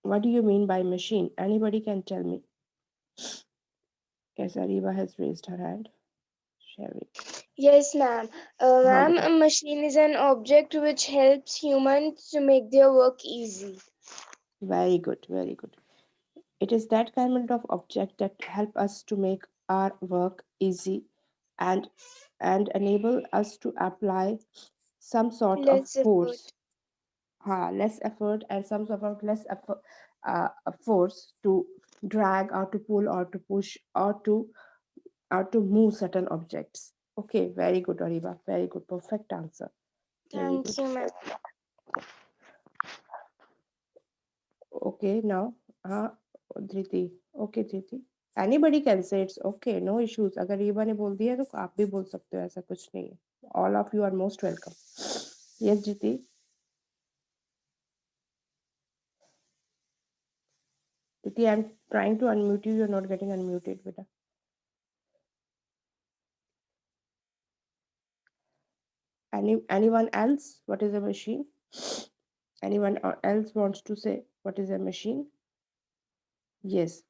What do you mean by machine? Anybody can tell me? Yes, Ariba has raised her hand. Sherry. Yes, ma'am. Ma'am, Beta. a machine is an object which helps humans to make their work easy. Very good, very good. It is that kind of object that help us to make our work easy and enable us to apply some sort of Less force, effort. less effort and some sort of less effort, force to drag or to pull or to push or to move certain objects. Okay, very good, Ariba. Very good. Perfect answer. Very Thank good. you, ma'am. Okay, now, Dhriti. Okay, Dhriti. Anybody can say it's okay, no issues. अगर रीबा ने बोल दिया तो आप भी बोल सकते हो ऐसा कुछ नहीं है. All of you are most welcome. Yes, Dhriti. Dhriti, I'm trying to unmute you. You're not getting unmuted, beta. Anyone else? What is a machine? Anyone else wants to say what is a machine? Yes.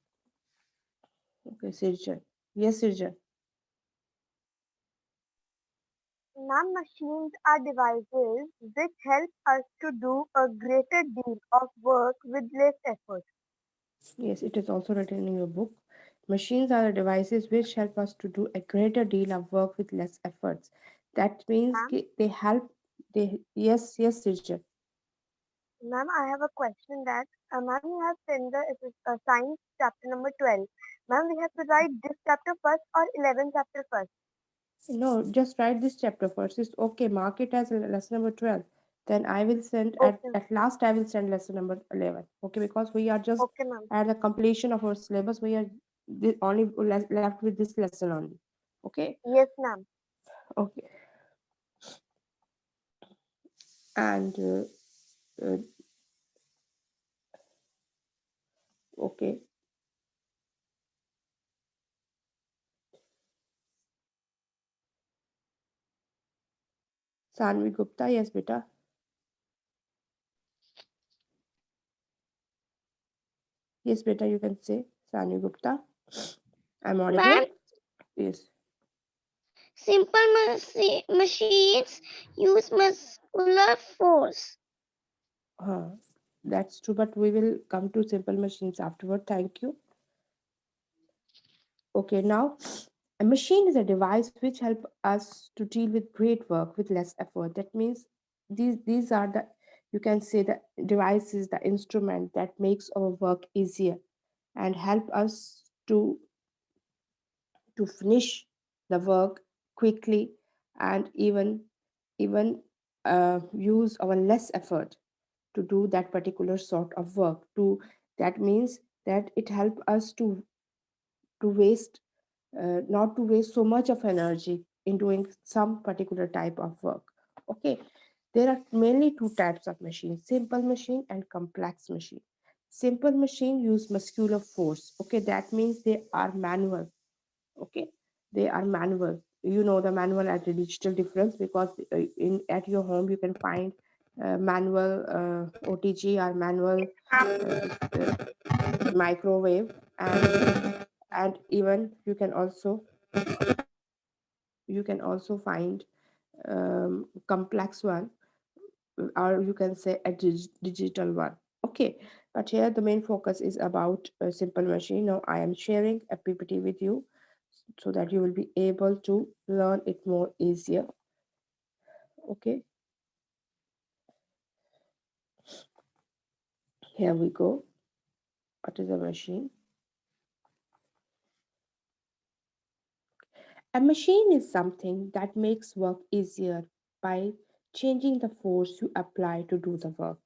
Okay, Sirjan. Yes, Sirjan. Ma'am, machines are devices which help us to do a greater deal of work with less effort. Yes, it is also written in your book. Machines are the devices which help us to do a greater deal of work with less efforts. That means Ma'am, they help. They yes, yes, Sirjan. ma'am, I have a question that, ma'am, you have sent the science chapter number 12. Ma'am, we have to write this chapter first or 11 chapter first. No, just write this chapter first. It's okay. Mark it as lesson number 12. Then I will send Okay, at last I will send lesson number 11. Okay, because we are just okay, ma'am. at the completion of our syllabus. We are only left with this lesson only. Okay. Yes, ma'am. Okay. And okay. Sanvi Gupta. Yes, beta. Yes, beta. You can say Sanvi Gupta. I'm audible. Ma'am, Yes. simple machines use muscular force. Huh. That's true. But we will come to simple machines afterward. Thank you. Okay, now a machine is a device which help us to deal with great work with less effort. That means these are the, you can say, the devices, the instrument that makes our work easier and help us to finish the work quickly and even use our less effort to do that particular sort of work. To that means that it help us to waste not to waste so much of energy in doing some particular type of work. Okay, there are mainly two types of machines: simple machine and complex machine. Simple machine use muscular force. Okay, that means they are manual. Okay, they are manual. You know the manual and the digital difference, because in at your home you can find manual OTG or manual this microwave, and even you can also find complex one, or you can say a digital one. Okay, but here the main focus is about a simple machine. Now I am sharing a PPT with you so that you will be able to learn it more easier. Okay, here we go. What is a machine? A machine is something that makes work easier by changing the force you apply to do the work.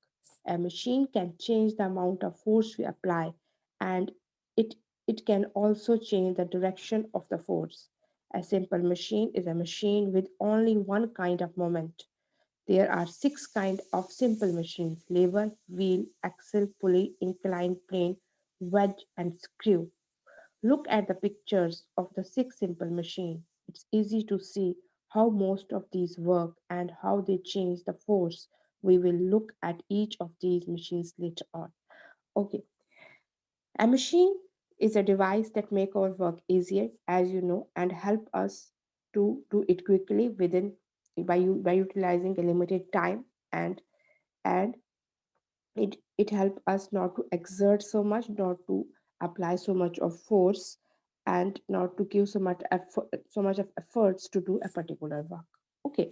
A machine can change the amount of force we apply, and it, it can also change the direction of the force. A simple machine is a machine with only one kind of moment. There are six kinds of simple machines: lever, wheel, axle, pulley, inclined plane, wedge, and screw. Look at the pictures of the six simple machines. It's easy to see how most of these work and how they change the force. We will look at each of these machines later on. Okay, a machine is a device that make our work easier, as you know, and help us to do it quickly within by utilizing a limited time, and it help us not to exert so much, not to apply so much of force, and not to give so much of efforts to do a particular work. Okay,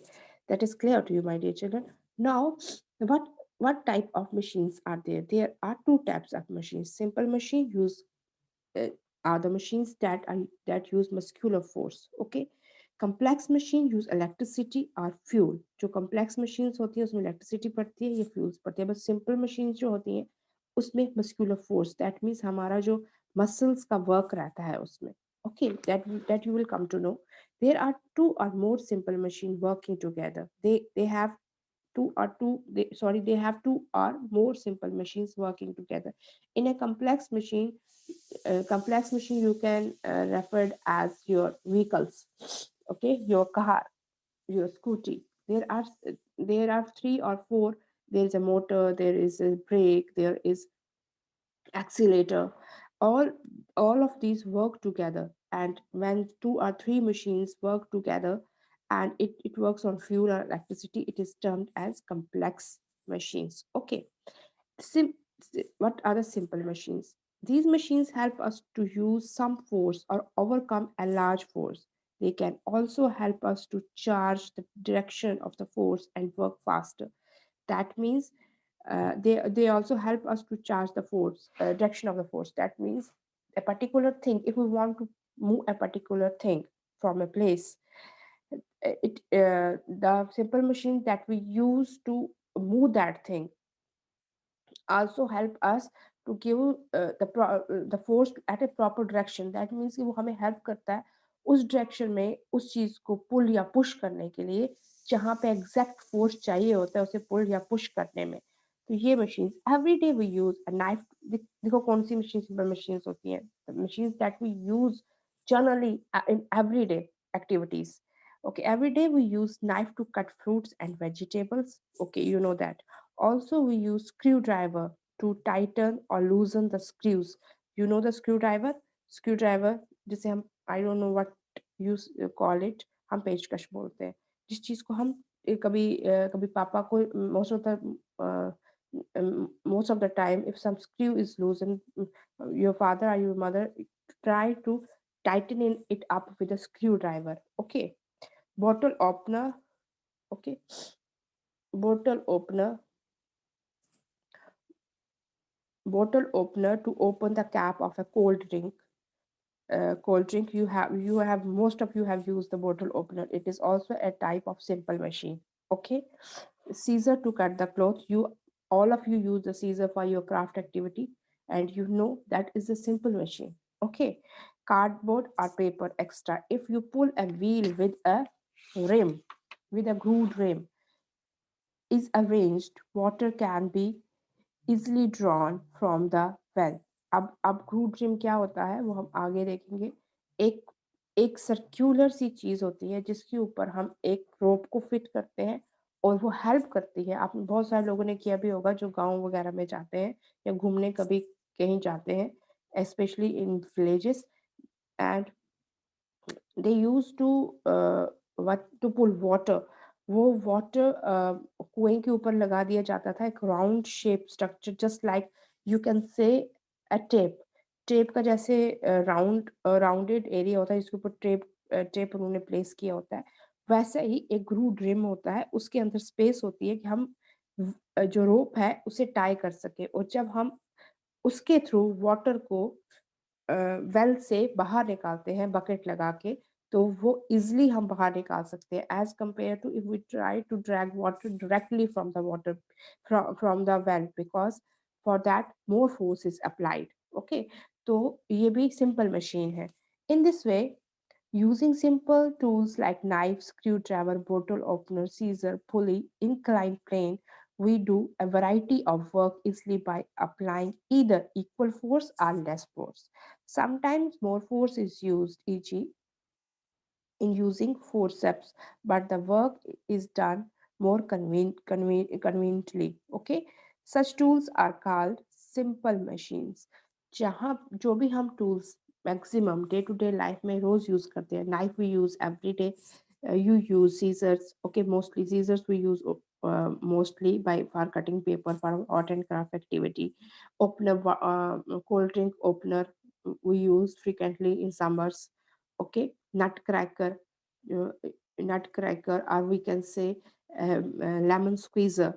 that is clear to you, my dear children. Now, what what type of machines are there? There are two types of machines. Simple machine use uh, are the machines that use muscular force. Okay, complex machine use electricity or fuel. जो complex machines होती है उसमें electricity पड़ती है या fuels पड़ती है, बस simple machines जो होती हैं उसमें muscular force, that means हमारा जो muscles का work रहता है उसमें. Okay, that you will come to know. There are two or more simple machine working together. They have they have two or more simple machines working together. In a complex machine you can refer as your vehicles. Okay, your car, your scooty. There are three or four. There is a motor, there is a brake, there is accelerator. All all of these work together, and when two or three machines work together and it works on fuel or electricity, it is termed as complex machines. Okay, Sim- what are the simple machines? These machines help us to use some force or overcome a large force. They can also help us to charge the direction of the force and work faster. That means they also help us to charge the force direction of the force. That means a particular thing, if we want to move a particular thing from a place, the simple machine that we use to move that thing also help us to give the force at a proper direction. That means कि वो हमें help करता है उस direction में उस चीज को pull या push करने के लिए, जहाँ पे exact force चाहिए होता है उसे pull या push करने में. तो ये machines every day we use a knife. देखो कौन सी machines simple machines होती हैं, the machines that we use generally in everyday activities. Okay, every day we use knife to cut fruits and vegetables. Okay, you know that. Also, we use screwdriver to tighten or loosen the screws. You know the screwdriver? Screwdriver जिसे हम I don't know what you call it. हम पेचकश बोलते हैं. जिस चीज को हम कभी पापा को most of the time if some screw is loosened, your father or your mother try to tighten it up with a screwdriver. Okay, bottle opener. Okay, bottle opener bottle opener to open the cap of a cold drink. You have most of you have used the bottle opener. It is also a type of simple machine. Okay, scissor to cut the cloth. You all of you use the scissor for your craft activity, and you know that is a simple machine. Okay, cardboard or paper extra. If you pull a wheel rim with a grooved rim is arranged, water can be easily drawn from the well. अब ग्रूट gym क्या होता है वो हम आगे देखेंगे. एक एक सर्क्यूलर सी चीज होती है जिसके ऊपर हम एक रोप को फिट करते हैं, और वो हेल्प करती है. आप बहुत सारे लोगों ने किया भी होगा जो गांव वगैरह में जाते हैं या घूमने कभी कहीं जाते हैं, especially in villages, and they used to what to pull water. वो वाटर कुएं के ऊपर लगा दिया जाता था, एक round shape structure, just like you can say a tape. Tape का जैसे राउंडेड एरिया होता है जिसके ऊपर टेप उन्होंने प्लेस किया होता है, वैसा ही एक ग्रू ड्रिम होता है. उसके अंदर स्पेस होती है कि हम जो रोप है उसे टाई कर सके, और जब हम उसके थ्रू वाटर को वेल से बाहर निकालते हैं बकेट लगा के, तो वो इजिली हम बाहर निकाल सकते हैं, as compare to if we try to drag water directly from the water from the well, because for that more force is applied. Okay, तो ये भी सिंपल मशीन है. In this way, using simple tools like knife, screwdriver, bottle opener, scissor, pulley, inclined plane, we do a variety of work easily by applying either equal force or less force. Sometimes more force is used, e.g., in using forceps, but the work is done more conveniently. Okay, such tools are called simple machines, जहाँ जो भी हम tools maximum day to day life में रोज use करते हैं, knife we use every day, you use scissors, okay, mostly scissors we use mostly by for cutting paper for art and craft activity. Opener, cold drink opener we use frequently in summers, okay. Nutcracker, uh, nutcracker, or we can say lemon squeezer,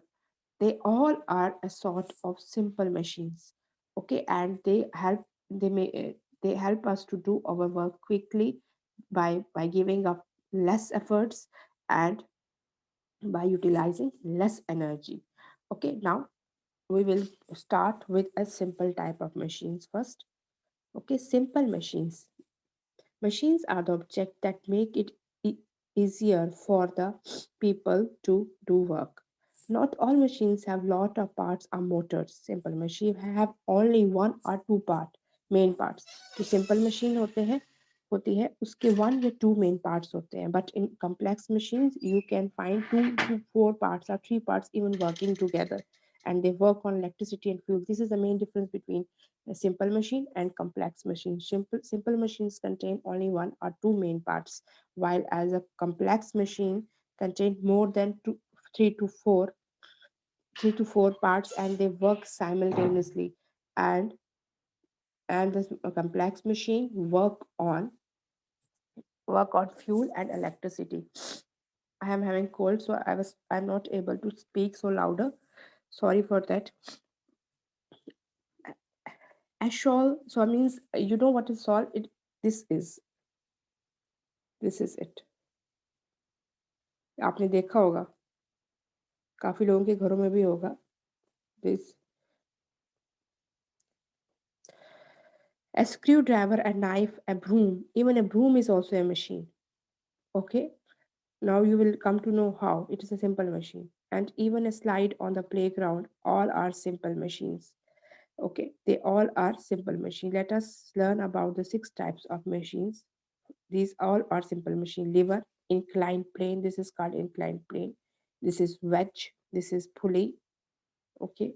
they all are a sort of simple machines, okay, and they help us to do our work quickly by giving up less efforts and by utilizing less energy. Okay, now we will start with a simple type of machines first. Okay, simple machines. Machines are the object that make it e- easier for the people to do work. Not all machines have lot of parts or motors. Simple machine have only one or two main parts. जो simple machine होती है उसके one या two main parts होते हैं. But in complex machines you can find two to four parts or three parts even working together, and they work on electricity and fuel. This is the main difference between a simple machine and complex machine. Simple machines contain only one or two main parts, while as a complex machine contain more than three to four three to four parts, and they work simultaneously. And this complex machine work on fuel and electricity. I am having cold, so I'm not able to speak so louder. Sorry for that. Ashol, so means you know what is salt? This is this is it. आपने देखा होगा, काफी लोगों के घरों में भी होगा this. A screwdriver, a knife, a broom, even a broom is also a machine. Okay, now you will come to know how it is a simple machine. And even a slide on the playground, all are simple machines. Okay, they all are simple machines. Let us learn about the six types of machines. These all are simple machine. Lever, inclined plane, this is called inclined plane. This is wedge, this is pulley, okay.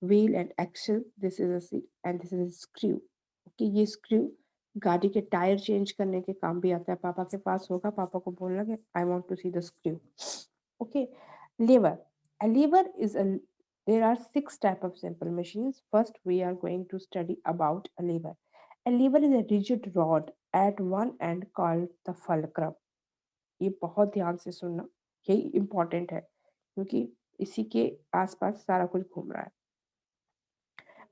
Wheel and axle, this is a seat, and this is a screw, okay. ये screw गाड़ी के tyre change करने के काम भी आता है. पापा के पास होगा, पापा को बोलना कि I want to see the screw, okay. Lever, a lever is a there are six type of simple machines. First we are going to study about a lever. A lever is a rigid rod at one end called the fulcrum. ये बहुत ध्यान से सुनना, यही important है क्योंकि इसी के आसपास सारा कुछ घूम रहा है.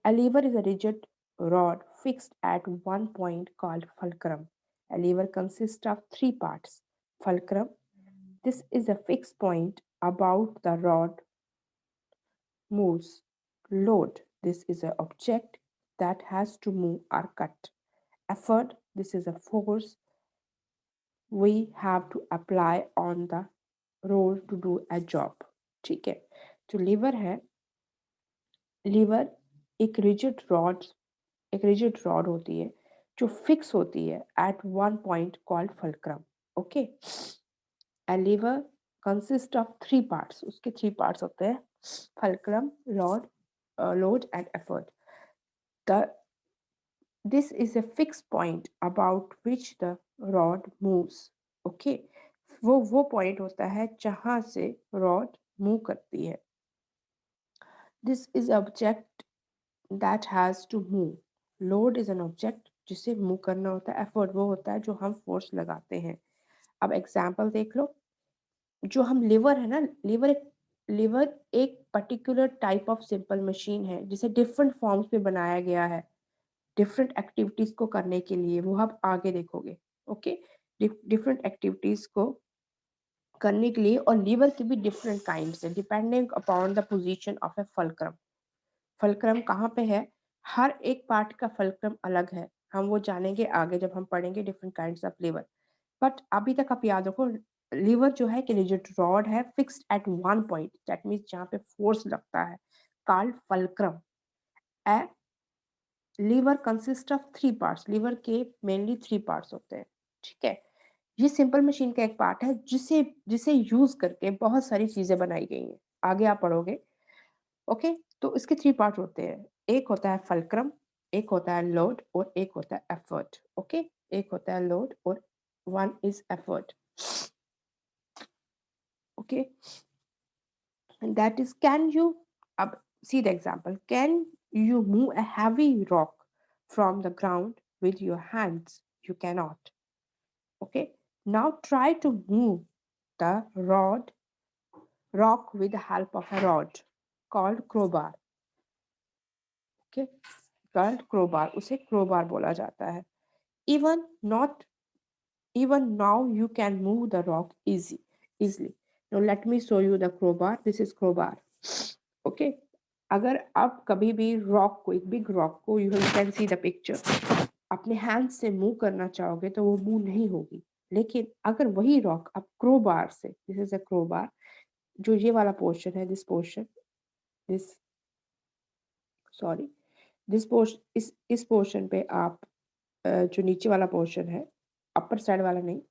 A lever is a rigid rod fixed at one point called fulcrum. A lever consists of three parts. Fulcrum, this is a fixed point about the rod moves. Load, this is an object that has to move or cut. Effort, this is a force we have to apply on the road to do a job. ठीक है, जो liver है, liver एक rigid rod होती है जो fix होती है at one point called fulcrum, okay. A lever consist of three parts, उसके थ्री पार्ट्स होते हैं fulcrum, rod, load and effort. The this is a fixed point about which the rod moves, okay. वो point होता है जहां से rod move करती है. this is object that has to move. Load is an object जिसे move करना होता है. एफर्ट वो होता है जो हम फोर्स लगाते हैं. अब एग्जाम्पल देख लो, जो हम लिवर है ना, लिवर एक particular type of simple machine है जिसे डिफरेंट फॉर्म्स में बनाया गया है डिफरेंट एक्टिविटीज को करने के लिए. वो आप आगे देखोगे, ओके. डिफरेंट एक्टिविटीज को करने के लिए, और लीवर की भी डिफरेंट काइंड्स है depending upon the position of A fulcrum. Fulcrum कहाँ पे है, हर एक पार्ट का फल्क्रम अलग है. हम वो जानेंगे आगे जब हम पढ़ेंगे different kinds of lever. But अभी तक आप याद रखो, लीवर जो है कि रिजिड रॉड है fixed at one point, that means जहाँ पे फोर्स लगता है, called fulcrum. A lever consist of three parts, lever के मेनली थ्री पार्ट्स होते हैं, ठीक है. ये सिंपल मशीन का एक पार्ट है जिसे जिसे यूज करके बहुत सारी चीजें बनाई गई हैं. आगे आप पढ़ोगे, ओके. तो इसके 3 पार्ट होते हैं। एक होता है फल्क्रम, एक होता है लोड और एक होता है एफर्ट। ओके, एक होता है लोड और one is effort. Okay, and that is, can you see the example, can you move a heavy rock from the ground with your hands? You cannot. Okay, now try to move the rock with the help of a rod called crowbar. Okay, called crowbar, उसे crowbar बोला जाता है। even not even now you can move the rock easily. Now let me show you the crowbar. This is crowbar. Okay, अगर आप कभी भी rock को, एक बिग रॉक को, you can see the picture, अपने हैंड से मूव करना चाहोगे तो वो मूव नहीं होगी। लेकिन अगर वही रॉक आप क्रोबार से, दिस इज अ क्रोबार, जो ये वाला पोर्शन है, this portion, this, sorry, this portion, इस पोर्शन पे आप जो नीचे वाला पोर्शन है, अपर साइड वाला नहीं,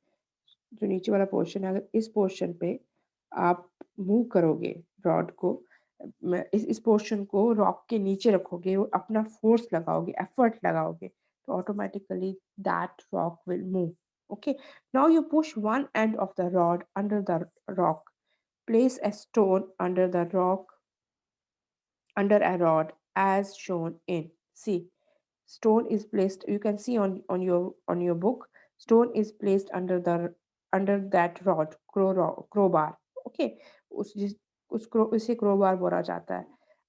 जो नीचे वाला पोर्शन है, अगर इस पोर्शन पे आप मूव करोगे रॉड को, इस पोर्शन को रॉक के नीचे रखोगे और अपना फोर्स लगाओगे, एफर्ट लगाओगे, तो automatically that rock will move. Okay, now you push one end of the rod under the rock, place a stone under the rock, under a rod as shown in, see, stone is placed, you can see on your book, stone is placed under that rod, crowbar. Okay, उस जिस उसको उसे crowbar बोला जाता है।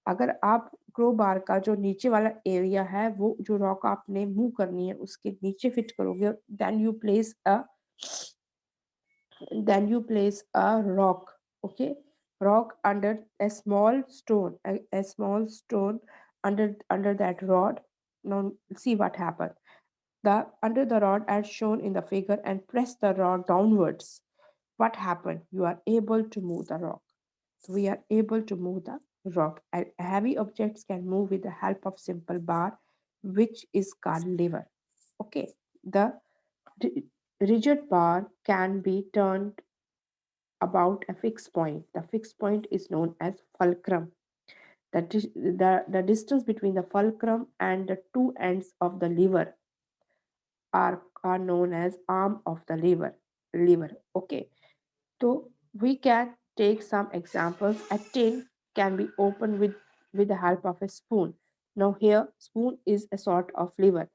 अगर आप crowbar का जो नीचे वाला एरिया है, वो जो रॉक आपने मूव करनी है उसके नीचे फिट करोगे, then you place a rock, okay, rock under a small stone, a small stone under that rod. Now see what happened. The under the rod as shown in the figure and press the rod downwards. What happened? You are able to move the rock. So we are able to move the rock. And heavy objects can move with the help of simple bar, which is called lever. Okay, the rigid bar can be turned about a fixed point. The fixed point is known as fulcrum. The distance between the fulcrum and the two ends of the lever are known as arm of the lever. Okay, so we can take some examples. A tin can be opened with the help of a spoon. Now here spoon is a sort of lever,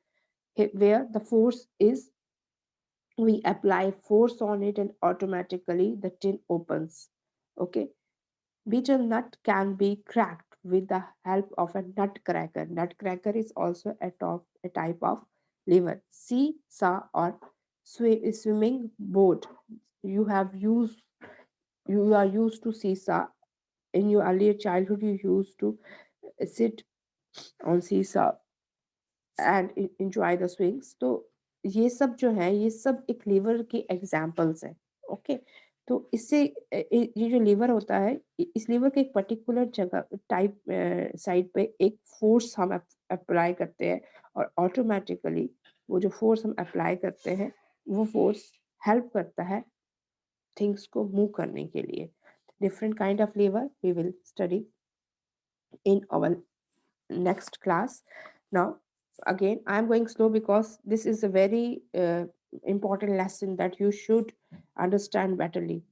where the force is, we apply force on it and automatically the tin opens. Okay, beetle nut can be cracked with the help of a nutcracker. Nutcracker is also a type of lever. Seesaw or swimming boat. You have used you are used to seesaw. In your earlier childhood, you used to sit on seesaw and enjoy the swings. तो ये सब जो है, ये सब एक liver के examples हैं। ओके, तो इससे ये जो लीवर होता है, इस लीवर के एक पर्टिकुलर जगह टाइप साइड पे एक फोर्स हम अप्लाई करते हैं, और ऑटोमेटिकली वो जो फोर्स हम अप्लाई करते हैं, वो फोर्स हेल्प करता है थिंग्स को मूव करने के लिए। Different kind of lever we will study in our next class. Now, again, I'm going slow because this is a very important lesson that you should understand betterly.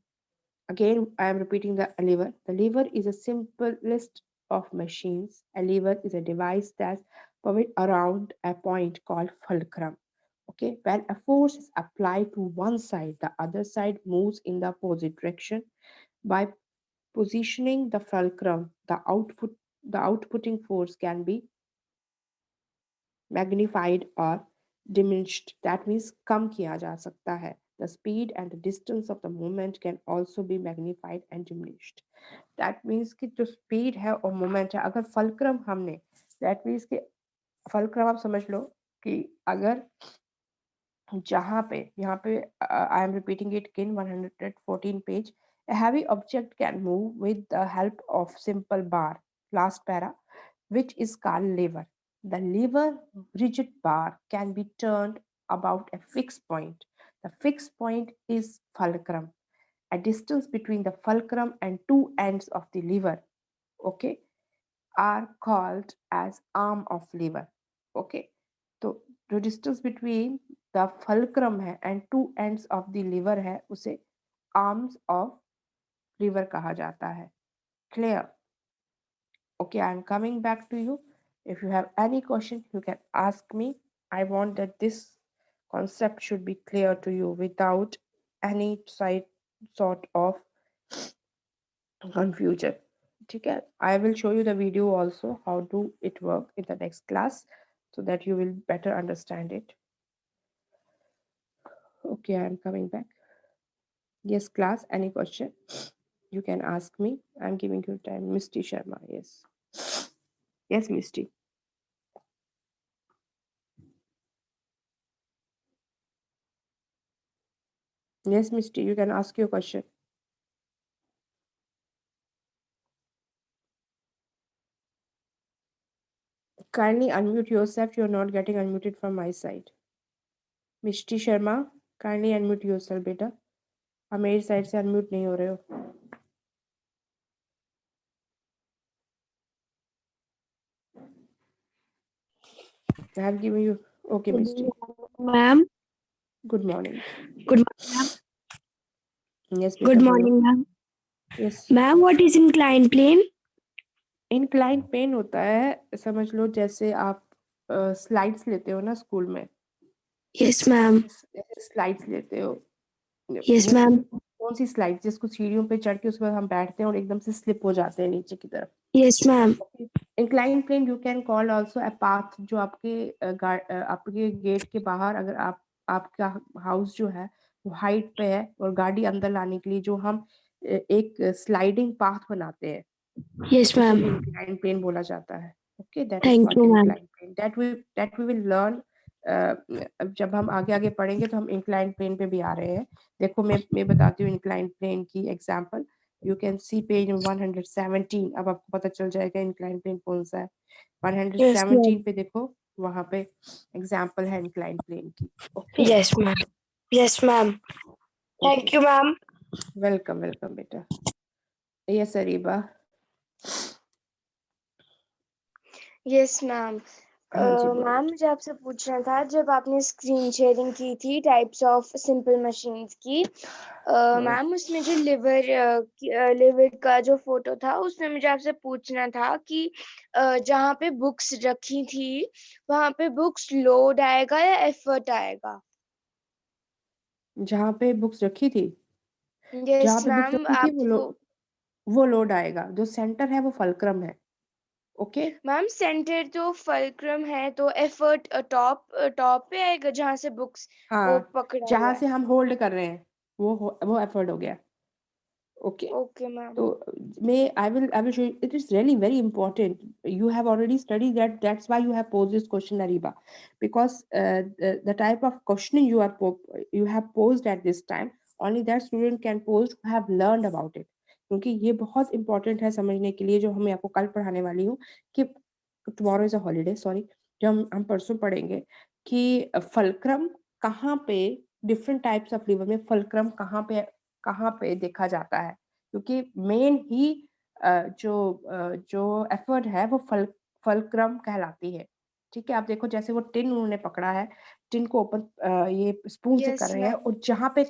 Again, I am repeating the lever. The lever is a simplest of machines. A lever is a device that's powered around a point called fulcrum. Okay, when a force is applied to one side, the other side moves in the opposite direction. By positioning the fulcrum, the outputting force can be magnified or diminished. That means कम किया जा सकता है. The speed and the distance of the movement can also be magnified and diminished. That means कि जो speed है और movement है, अगर fulcrum हमने, that means कि fulcrum आप समझ लो कि अगर जहाँ पे, यहाँ पे I am repeating it in 114 page. A heavy object can move with the help of simple bar, last para, which is called lever. The lever rigid bar can be turned about a fixed point. The fixed point is fulcrum, a distance between the fulcrum and two ends of the lever. Okay, are called as arm of liver. Okay, तो जो distance between the fulcrum है and two ends of the liver है उसे arms of liver कहा जाता है. Clear? Okay, I'm coming back to you. If you have any question, you can ask me. I want that this concept should be clear to you without any sort of confusion. Okay, I will show you the video also how do it work in the next class so that you will better understand it. Okay, I'm coming back. Yes, class, any question? You can ask me. I'm giving you time. Misty Sharma, yes. Yes, Misty. Yes, Misty, you can ask your question. Kindly unmute yourself. You're not getting unmuted from my side. Mishti Sharma, kindly unmute yourself, beta. आप मेरी side से unmute नहीं हो रहे हो. I have given you. Okay, Mishti. Ma'am. Good morning. Good morning, ma'am. Yes, beta. Good बोलो. morning, ma'am. Yes. Ma'am, what is inclined plane? Inclined plane होता है, समझ लो जैसे आप स्लाइड्स लेते हो ना स्कूल में. Yes, ma'am. स्लाइड्स लेते हो. Yes, वो ma'am. कौन सी स्लाइड जिसको सीढ़ियों पे चढ़ के उसके बाद हम बैठते हैं और एकदम से स्लिप हो जाते हैं नीचे की तरफ. Yes, ma'am. Incline plane you can call also a path जो आपके गेट के बाहर अगर आपका हाउस जो है वो हाइट पे है और गाड़ी अंदर लाने के लिए जो हम एक स्लाइडिंग पाथ बनाते हैं. Yes, उसे ma'am. इंक्लाइन प्लेन बोला जाता है. Okay, that is Thank called you, ma'am. Incline plane. That we will learn. जब हम आगे आगे पढ़ेंगे तो हम इंक्लाइन प्लेन पे भी आ रहे हैं. देखो मैं बताती हूँ इंक्लाइन प्लेन की example. You can see page 117. अब आपको पता चल जाएगा इंक्लाइन प्लेन कौन सा है. Yes, ma'am. 117 पे देखो, वहां पे एग्जांपल है इंक्लाइन प्लेन की. Okay, Yes, ma'am. Yes, ma'am. Thank you, ma'am. Welcome welcome बेटा. यस अरीबा. Yes ma'am. हाँ जी बोलो. मैम मुझे आपसे पूछना था, जब आपने स्क्रीन शेयरिंग की थी टाइप्स ऑफ सिंपल मशीन्स की, मैम उसमें जो लिवर का जो फोटो था उसमें मुझे आपसे पूछना था कि जहाँ पे बुक्स रखी थी वहाँ पे बुक्स लोड आएगा या एफर्ट आएगा? जहाँ पे बुक्स रखी थी, यस जहाँ पे बुक्स मैम. रखी थी आप वो लोड आएगा. जो सेंटर है वो फल्क्रम है. ओके. मैम सेंटर तो फल्क्रम है, तो एफर्ट टॉप टॉप पे आएगा जहाँ से बुक्स को हाँ, पकड़ा जहाँ हुआ से है. हम होल्ड कर रहे हैं वो एफर्ट हो गया. ओके. Okay ma'am. तो I will show you. It is really very important. You have already studied that. That's why you have posed this question, Ariba, because the type of questioning you have posed at this time, only that student can pose who have learned about it. क्योंकि ये बहुत important है समझने के लिए, जो मैं आपको कल पढ़ाने वाली हूँ कि tomorrow is a holiday, sorry. जो हम परसों पढ़ेंगे कि फल्क्रम कहाँ पे, डिफरेंट टाइप्स ऑफ लिवर में फल्क्रम कहाँ पे देखा जाता है. क्योंकि मेन ही जो एफर्ट है वो फलक्रम कहलाती है. ठीक है, आप देखो जैसे वो टिन उन्होंने पकड़ा है, टिन को ओपन ये स्पून से यस कर रहे हैं मैम. और जहाँ पे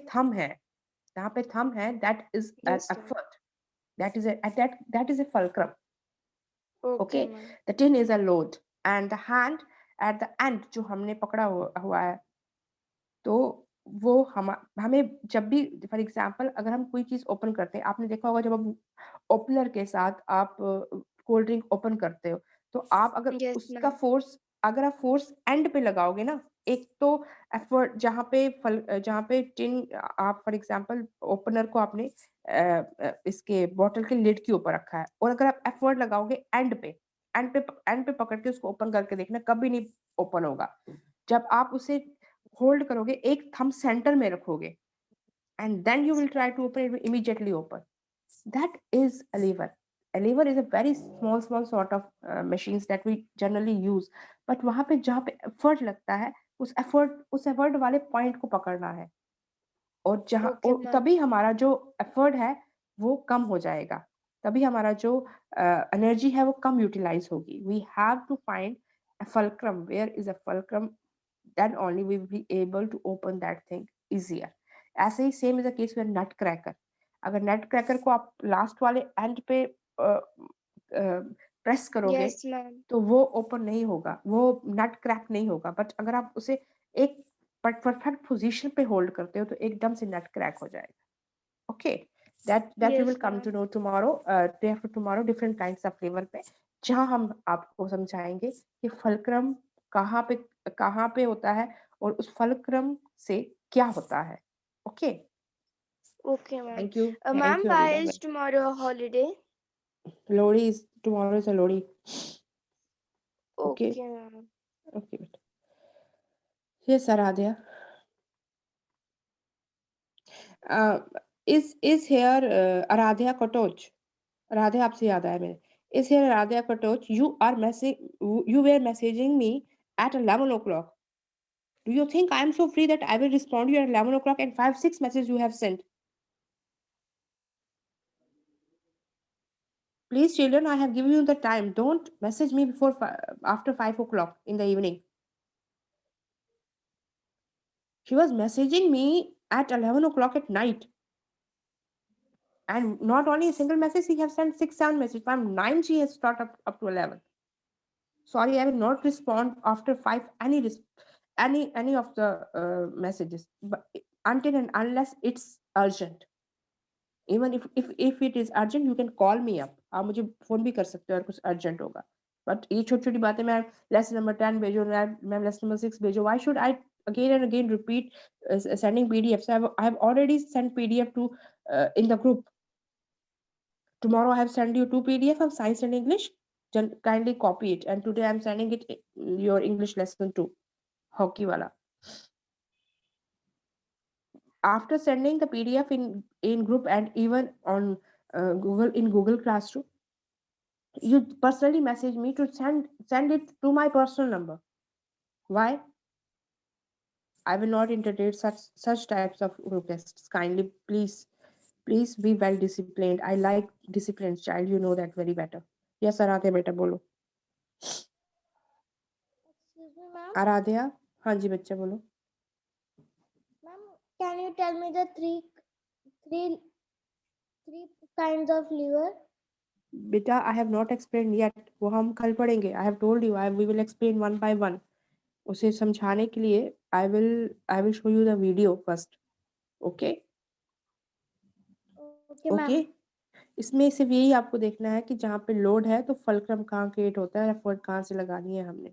थम है that is an yes ma'am. Effort. That is a fulcrum. Okay okay, ma'am. The tin is a load and the hand at the end जो हमने पकड़ा हुआ है, तो वो हमें जब भी फॉर एग्जांपल अगर हम कोई चीज़ ओपन करते हैं, आपने देखा होगा जब हम ओपनर के साथ आप कोल्ड ड्रिंक ओपन करते हो, तो आप यस उसका मैम. फोर्स अगर आप फोर्स एंड पे लगाओगे ना, एक तो एफर्ट जहाँ पे टिन आप फॉर एग्जांपल ओपनर को आपने इसके बॉटल के लिड के ऊपर रखा है और अगर आप एफर्ट लगाओगे एंड पे पकड़ के उसको ओपन करके देखना, कभी नहीं ओपन होगा. जब आप उसे होल्ड करोगे, एक थंब सेंटर में रखोगे and then you will try to open it, will immediately open. That is a lever. A lever is a very small sort of machines that we generally use. But वहाँ पे जहाँ पे effort लगता है, उस effort वाले point को पकड़ना है. और ओके मैम. तभी हमारा जो effort है वो कम हो जाएगा. तभी हमारा जो एनर्जी है वो कम यूटिलाइज होगी. We have to find a fulcrum. Where is a fulcrum? Then only we will be able to open that thing easier. ऐसे ही same is the case with nut cracker. अगर नट क्रैकर को आप last वाले and पे press करोगे yes ma'am. तो वो ओपन नहीं होगा, वो नट क्रैक नहीं होगा. बट अगर आप उसे एक परफेक्ट पोजीशन पे होल्ड करते हो तो एकदम से नट क्रैक हो जाएगा. Okay, that we Yes, will come ma'am. to know tomorrow, day after tomorrow, different kinds of flavor पे, जहाँ हम आपको समझाएंगे कि फलक्रम कहाँ पे होता है और उस फलक्रम से क्या होता है. Okay, Okay, ma'am. Thank you. Ma'am, thank you why Areeba. is tomorrow a holiday? Lohri is tomorrow is a Lohri. Okay Okay, ma'am. Okay बेटा. Yes Aaradhya. is here Aaradhya Katoch. राधे आपसे याद आया मेरे. Is here Radha Katoch? You were messaging me at 11 o'clock. Do you think I am so free that I will respond to you at 11 o'clock and 5-6 messages you have sent? Please, children, I have given you the time. Don't message me after 5 o'clock in the evening. She was messaging me at 11 o'clock at night. And not only a single message, she has sent 6-7 messages. From 9, she has started up to 11. Sorry, I will not respond after 5 any of the messages, but until and unless it's urgent. Even if it is urgent, you can call me up. आप मुझे phone भी कर सकते हो अगर कुछ urgent होगा. But ये छोटी छोटी बातें, मैम lesson number 10 भेजो, मैम lesson number 6 भेजो. Why should I again and again repeat sending PDF? So I have already sent PDF to in the group. Tomorrow I have sent you 2 PDF of science and English. Kindly copy it. And today I'm sending it your English lesson 2, hockey wala. After sending the PDF in group and even on Google Classroom, you personally message me to send it to my personal number. Why? I will not entertain such types of group tests. Kindly, please be well disciplined. I like disciplined child. You know that very better. Yes, Aradhya beta bolo. Excuse me, ma'am. Aaradhya, हाँ जी बच्चा बोलो. Ma'am, can you tell me the three kinds of liver? बेटा, I have not explained yet. वो हम कल पढ़ेंगे. I have told you. We will explain one by one. उसे समझाने के लिए I will show you the video first. Okay? Okay, ma'am. Okay? इसमें सिर्फ यही आपको देखना है कि जहाँ पे लोड है तो फलक्रम कहाँ क्रिएट होता है, एफर्ट कहाँ से लगानी है हमने.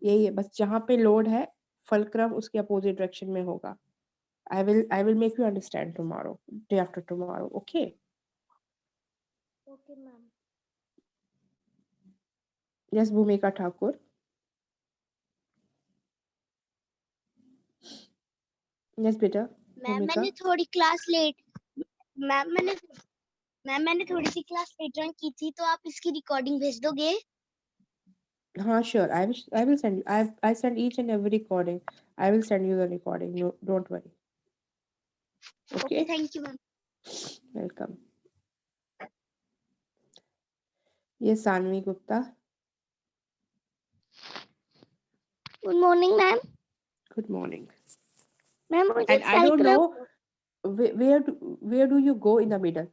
यही है बस, जहाँ पे लोड है फलक्रम उसके अपोजिट डायरेक्शन में होगा. I will make you understand tomorrow, day after tomorrow. Okay? Okay, ma'am. Yes, Bhumika Thakur. Yes, बेटा. मैम भूमिका. मैंने थोड़ी क्लास लेट मैंने थोड़ी सी क्लास लेट ज्वाइन की थी, तो आप इसकी रिकॉर्डिंग भेज दोगे? हाँ, sure. I will send you. I send each and every recording. I will send you the recording. No, don't worry. Okay, Okay? Thank you ma'am. Welcome. Yes, Sanvi Gupta. Good morning ma'am. Good morning. Ma'am मुझे And I don't know where do you go in the middle.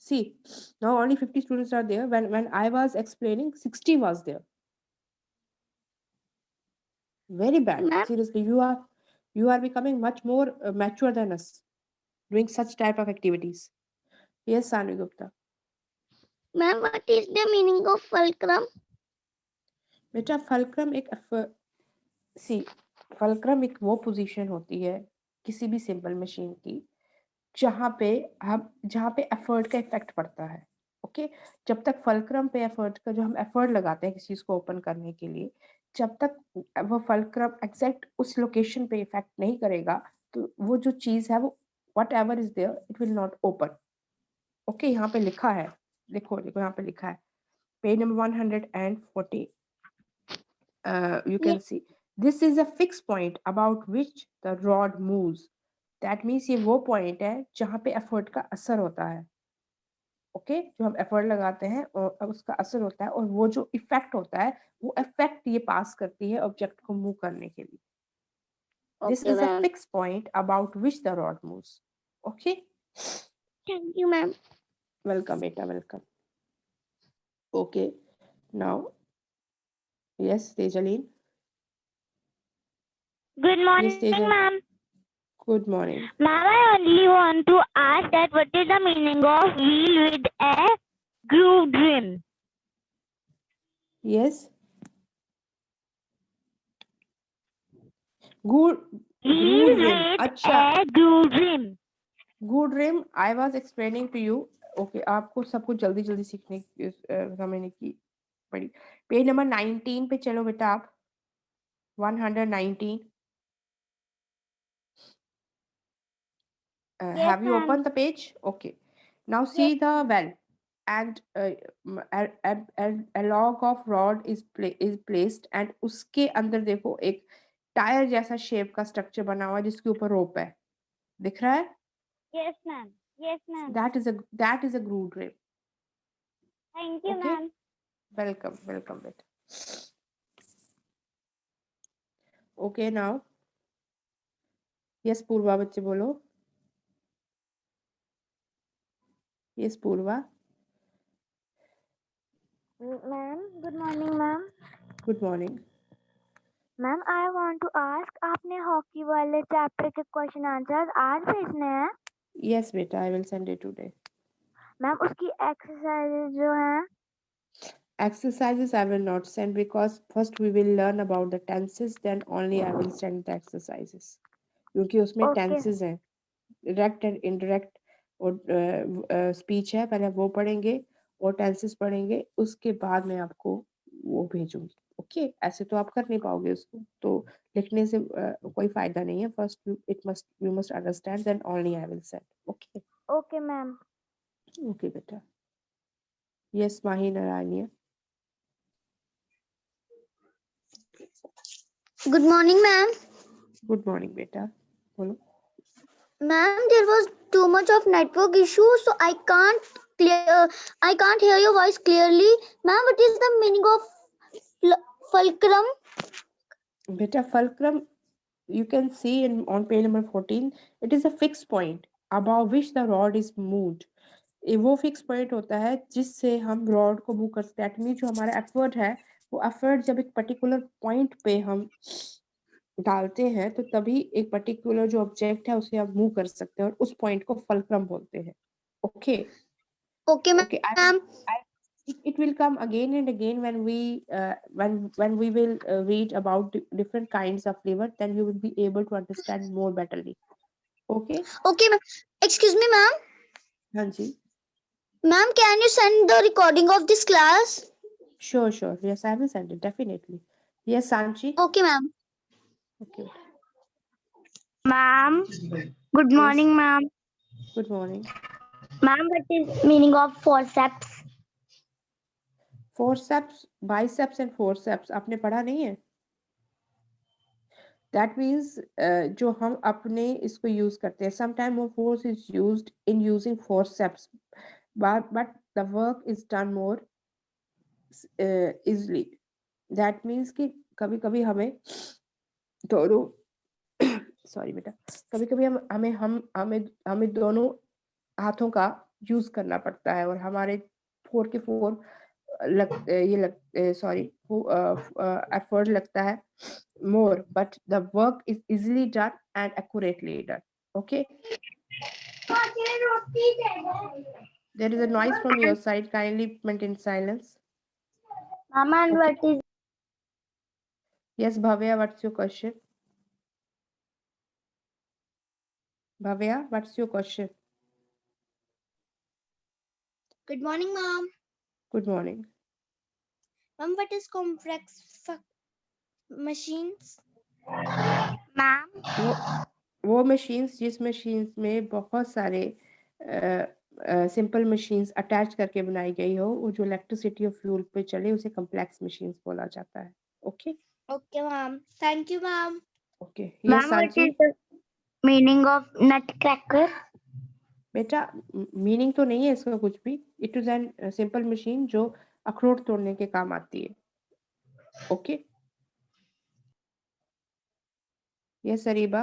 See, now only 50 students are there. When I was explaining, 60 was there. Very bad. Ma'am Seriously, you are becoming much more mature than us, doing such type of activities. Yes, Sanvi Gupta. Ma'am what is the meaning of fulcrum? बेटा fulcrum fulcrum एक वो position होती है किसी भी simple machine की जहाँ पे एफर्ट का इफेक्ट पड़ता है. ओके, जब तक फलक्रम पे एफर्ट का जो हम एफर्ट लगाते हैं किसी चीज को ओपन करने के लिए, जब तक वो फलक्रम एग्जैक्ट उस लोकेशन पे इफेक्ट नहीं करेगा तो वो जो चीज है वो whatever is there it will not open. Okay, यहाँ पे लिखा है, देखो यहाँ पे लिखा है, page number 140. You can see this is a fixed point about which the rod moves. That means ये वो पॉइंट है जहाँ पे एफर्ट का असर होता है. ओके जो हम एफर्ट लगाते हैं और अब उसका असर होता है, और वो जो इफेक्ट होता है वो इफेक्ट ये पास करती है ऑब्जेक्ट को मूव करने के लिए. This Okay, is a ma'am. fixed point about which the rod moves. Okay. Thank you, ma'am. Welcome, beta. Welcome. Okay. Now, yes, Tejaleen. Good morning, Yes, Tejaleen. ma'am. Good morning. Ma'am, I only want to ask that what is the meaning of wheel with a grooved rim? Yes. Good. Wheel Good rim. with अच्छा. a grooved rim. Good rim. I was explaining to you. Okay. आपको सब कुछ जल्दी जल्दी सीखने समझने की पड़ी. पेज नंबर 19 पे चलो बेटा आप. 119. Yes, Have you ma'am. opened the page? Okay. Now see the well, and a log of rod is placed, and उसके अंदर देखो एक टायर जैसा शेप का स्ट्रक्चर बना हुआ है जिसके ऊपर रोप है. दिख रहा है? Yes, ma'am. Yes, ma'am. That is a groove rim. Thank you, Okay. ma'am. Welcome, welcome बेटा. Okay now. Yes पूर्वा बच्चे बोलो. Yes Purva. Ma'am, good morning, ma'am. Good morning. Ma'am I want to ask आपने हॉकी वाले chapter के question answers आज भेजने हैं. Yes बेटा, I will send it today. Ma'am उसकी एक्सरसाइज जो है Exercises I will not send because first we will learn about the tenses, then only I will send the exercises. क्योंकि उसमें ओके tenses हैं, direct and indirect और speech है, पहले वो पढ़ेंगे और tenses पढ़ेंगे, उसके बाद मैं आपको वो भेजूंगी. ओके ऐसे तो आप कर नहीं पाओगे उसको, तो लिखने से कोई फायदा नहीं है. First you must understand, then only I will send. Okay. Okay ma'am. Okay बेटा. Yes Mahi Narayani. Good morning, ma'am. Good morning बेटा. बोलो. Ma'am, there was too much of network issue, so I can't hear your voice clearly. Ma'am, what is the meaning of fulcrum? Beta fulcrum, you can see on page number 14, it is a fixed point above which the rod is moved. वो fix point होता है जिससे हम rod को move कर सकते हैं. Mean जो हमारा एफर्ट है, वो एफर्ट जब एक पर्टिकुलर पॉइंट पे हम डालते हैं तो तभी एक पर्टिकुलर जो ऑब्जेक्ट है उसे आप मूव कर सकते हैं, और उस पॉइंट को फलक्रम बोलते हैं. Okay. Okay, Okay, ma'am. it will come again and again when we will read about different kinds of liver, then you will be able to understand more betterly. Okay. Okay, ma'am. Excuse me, ma'am. हाँ जी. Ma'am, can you send the recording of this class? Sure. Yes, I will send it definitely. Yes, Sanchi. Okay, ma'am. Okay. Ma'am good Yes. Morning ma'am. Good morning. Ma'am what is meaning of forceps? Forceps, biceps and forceps आपने पढ़ा नहीं है? That means जो हम अपने इसको use करते हैं, sometime more force is used in using forceps, but the work is done more easily. That means कि कभी कभी हमें दोनों सॉरी बेटा, कभी कभी हमें दोनों हाथों का यूज करना पड़ता है, और हमारे 4 के 4 एफर्ट लगता है more, but the work is easily done and accurately done. Okay. There is a noise from your side, kindly maintain silence. Ma'am and Okay. What is Yes Bhavya, what's your question? Bhavya, what's your question? Good morning, ma'am. Good morning. Ma'am, what is complex machines? Ma'am वो machines जिस machines में बहुत सारे simple machines attach करके बनाई गई हो, वो जो इलेक्ट्रिसिटी और फ्यूल पे चले, उसे कॉम्प्लेक्स मशीन्स बोला जाता है. Okay. Okay, ma'am. Thank you, ma'am. Okay. Ma'am yes what Sanchi. Is the meaning of nut cracker? बेटा मीनिंग तो नहीं है इसका कुछ भी. It is an simple machine जो अखरोट तोड़ने के काम आती है. ओके. यस अरीबा.